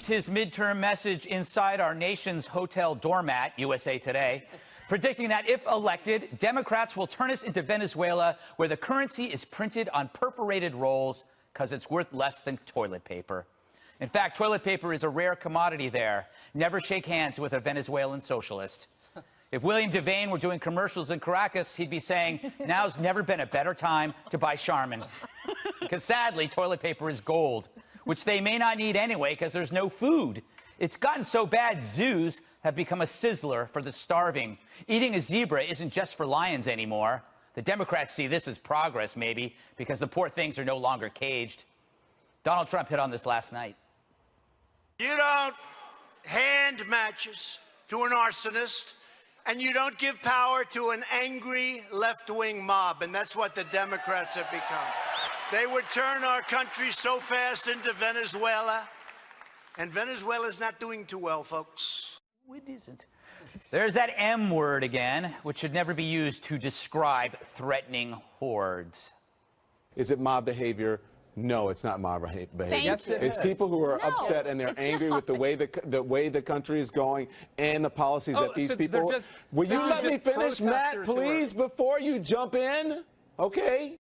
unleashed his midterm message inside our nation's hotel doormat, USA Today, predicting that if elected, Democrats will turn us into Venezuela, where the currency is printed on perforated rolls because it's worth less than toilet paper. In fact, toilet paper is a rare commodity there. Never shake hands with a Venezuelan socialist. If William Devane were doing commercials in Caracas, he'd be saying, now's never been a better time to buy Charmin. Because sadly, toilet paper is gold, which they may not need anyway because there's no food. It's gotten so bad, zoos have become a sizzler for the starving. Eating a zebra isn't just for lions anymore. The Democrats see this as progress, maybe, because the poor things are no longer caged. Donald Trump hit on this last night. You don't hand matches to an arsonist, and you don't give power to an angry left-wing mob, and that's what the Democrats have become. They would turn our country so fast into Venezuela, and Venezuela's not doing too well, folks. It isn't. There's that M word again, which should never be used to describe threatening hordes. Is it mob behavior? No, it's not mob behavior. It's people who are upset and they're angry with the way the country is going and the policies that these people. Will you let me finish, Matt, please, before you jump in? Okay.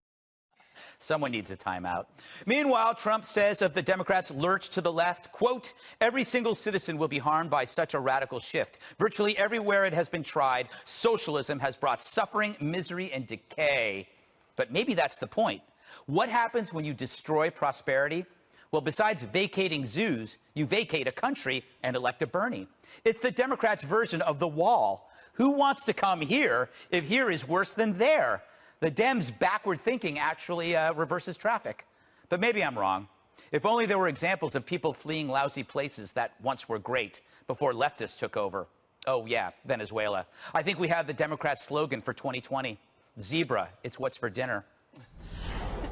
Someone needs a timeout. Meanwhile, Trump says of the Democrats' lurch to the left, quote, every single citizen will be harmed by such a radical shift. Virtually everywhere it has been tried, socialism has brought suffering, misery, and decay. But maybe that's the point. What happens when you destroy prosperity? Well, besides vacating zoos, you vacate a country and elect a Bernie. It's the Democrats' version of the wall. Who wants to come here if here is worse than there? The Dems' backward thinking actually reverses traffic. But maybe I'm wrong. If only there were examples of people fleeing lousy places that once were great before leftists took over. Oh, yeah, Venezuela. I think we have the Democrats' slogan for 2020. Zebra, it's what's for dinner.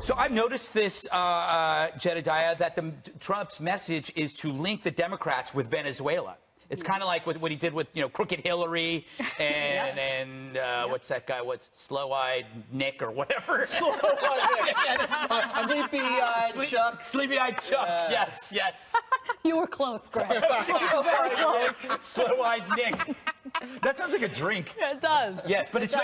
So I've noticed this, Jedediah, that Trump's message is to link the Democrats with Venezuela. It's kind of like what he did with, Crooked Hillary and what's that guy? What's Slow-Eyed Nick or whatever? Slow-Eyed Nick. Sleepy-Eyed Chuck. Sleepy-Eyed Chuck. Yes, yes. You were close, Greg. Slow-Eyed Nick. That sounds like a drink. Yeah, it does. Yes, but it's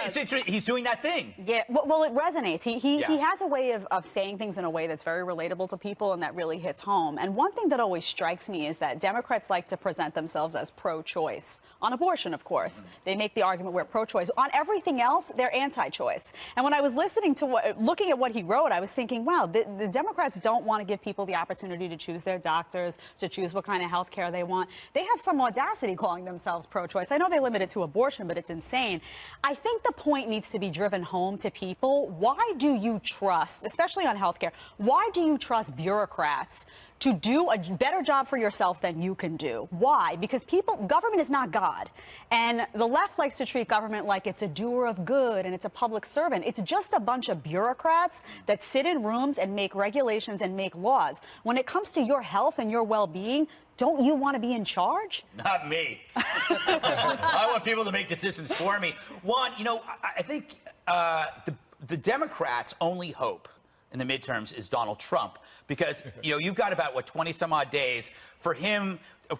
he's doing that thing. Yeah, well, it resonates. He has a way of saying things in a way that's very relatable to people and that really hits home. And one thing that always strikes me is that Democrats like to present themselves as pro-choice. On abortion, of course. They make the argument we're pro-choice. On everything else, they're anti-choice. And when I was looking at what he wrote, I was thinking, wow, the Democrats don't want to give people the opportunity to choose their doctors, to choose what kind of health care they want. They have some audacity calling themselves pro-choice. I know they limit it to abortion, but it's insane. I think the point needs to be driven home to people. Why do you trust, especially on health care, why do you trust bureaucrats to do a better job for yourself than you can do? Why? Because government is not God. And the left likes to treat government like it's a doer of good and it's a public servant. It's just a bunch of bureaucrats that sit in rooms and make regulations and make laws. When it comes to your health and your well-being, don't you want to be in charge? Not me. I want people to make decisions for me. One, I think the Democrats' only hope in the midterms is Donald Trump, because you've got about 20 some odd days for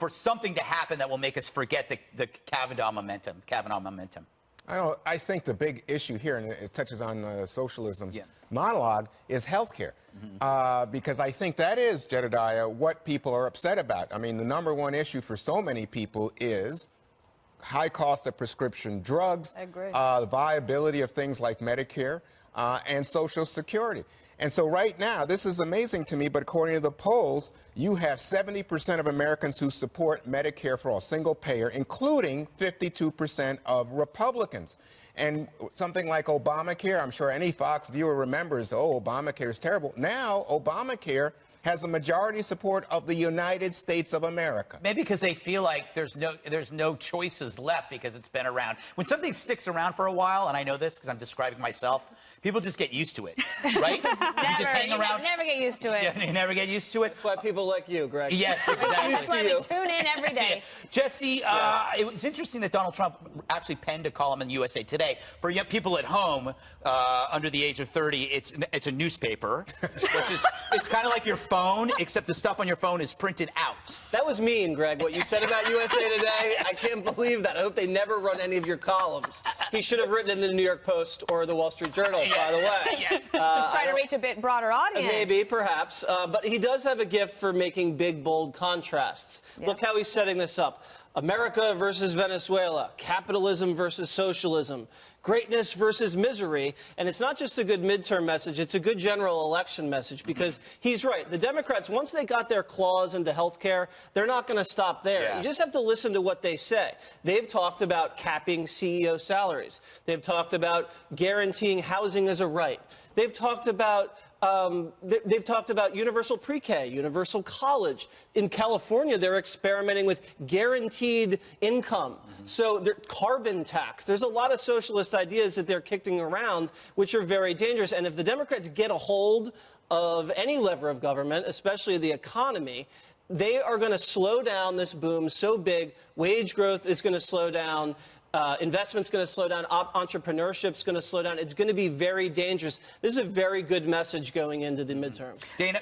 something to happen that will make us forget the Kavanaugh momentum. I think the big issue here, and it touches on socialism monologue, is healthcare. Because I think that is, Jedediah, what people are upset about. I mean, the number one issue for so many people is high cost of prescription drugs, the viability of things like Medicare and Social Security. And so right now, this is amazing to me, but according to the polls, you have 70% of Americans who support Medicare for all, single payer, including 52% of Republicans. And something like Obamacare, I'm sure any Fox viewer remembers, oh, Obamacare is terrible. Now, Obamacare has the majority support of the United States of America. Maybe because they feel like there's no choices left because it's been around. When something sticks around for a while, and I know this because I'm describing myself, people just get used to it, right? Never, just hang around. Never get used to it. Yeah, you never get used to it. That's why people like you, Greg. Yes, exactly. That's why we tune in every day. Jesse, it was interesting that Donald Trump actually penned a column in USA Today. For young people at home under the age of 30, it's a newspaper, which is it's kind of like your phone. phone, except the stuff on your phone is printed out. That was mean, Greg, what you said about USA Today. I can't believe that. I hope they never run any of your columns. He should have written in the New York Post or the Wall Street Journal, by the way. Yes. He's trying to reach a bit broader audience. Maybe, perhaps. But he does have a gift for making big, bold contrasts. Yeah. Look how he's setting this up. America versus Venezuela, capitalism versus socialism, greatness versus misery. And it's not just a good midterm message, it's a good general election message, because he's right. The Democrats, once they got their claws into health care, they're not going to stop there. Yeah. You just have to listen to what they say. They've talked about capping CEO salaries. They've talked about guaranteeing housing as a right. They've talked about universal pre-K, universal college. In California, they're experimenting with guaranteed income. So carbon tax. There's a lot of socialist ideas that they're kicking around, which are very dangerous. And if the Democrats get a hold of any lever of government, especially the economy, they are going to slow down this boom so big. Wage growth is going to slow down. Investment's going to slow down. Entrepreneurship's going to slow down. It's going to be very dangerous. This is a very good message going into the midterm. Dana,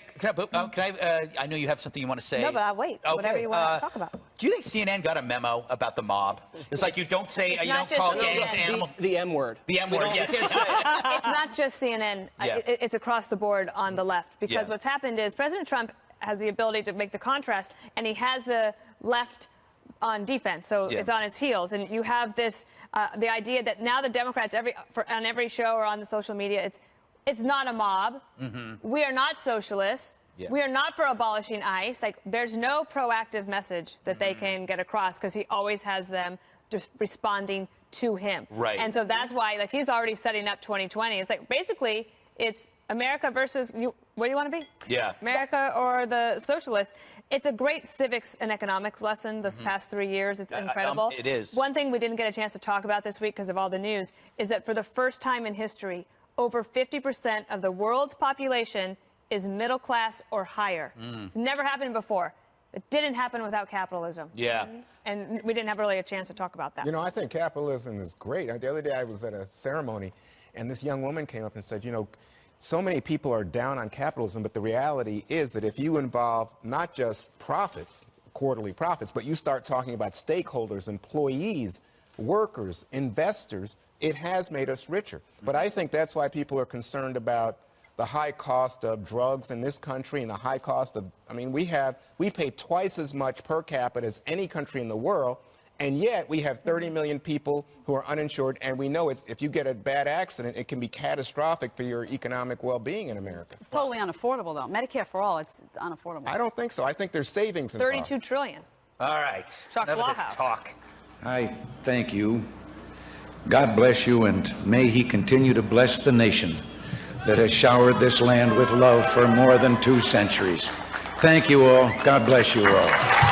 I know you have something you want to say. No, but I'll wait. Okay. Whatever you want to talk about. Do you think CNN got a memo about the mob? It's like you don't say, you don't call gangs animal. The M word. The M word, yes. You can't say it. It's not just CNN. Yeah. It's across the board on the left. Because what's happened is President Trump has the ability to make the contrast, and he has the left on defense, so it's on its heels, and you have this the idea that now the Democrats on every show or on the social media, it's not a mob. We are not socialists. We are not for abolishing ICE. Like, there's no proactive message that they can get across, because he always has them just responding to him. Right. And so that's why, like, he's already setting up 2020. It's like, basically, it's America versus you. What do you want to be? Yeah. America or the socialists. It's a great civics and economics lesson this past 3 years. It's incredible. It is. One thing we didn't get a chance to talk about this week because of all the news is that for the first time in history, over 50% of the world's population is middle class or higher. It's never happened before. It didn't happen without capitalism. Yeah. And we didn't have really a chance to talk about that. You know, I think capitalism is great. The other day I was at a ceremony, and this young woman came up and said, you know, so many people are down on capitalism, but the reality is that if you involve not just profits, quarterly profits, but you start talking about stakeholders, employees, workers, investors, it has made us richer. But I think that's why people are concerned about the high cost of drugs in this country and the high cost of, I mean, we pay twice as much per capita as any country in the world. And yet we have 30 million people who are uninsured, and we know if you get a bad accident, it can be catastrophic for your economic well-being in America. It's totally unaffordable, though. Medicare for all, it's unaffordable. I don't think so. I think there's savings involved. $32 trillion. All right. Enough of this talk. I thank you. God bless you, and may he continue to bless the nation that has showered this land with love for more than 2 centuries. Thank you all. God bless you all.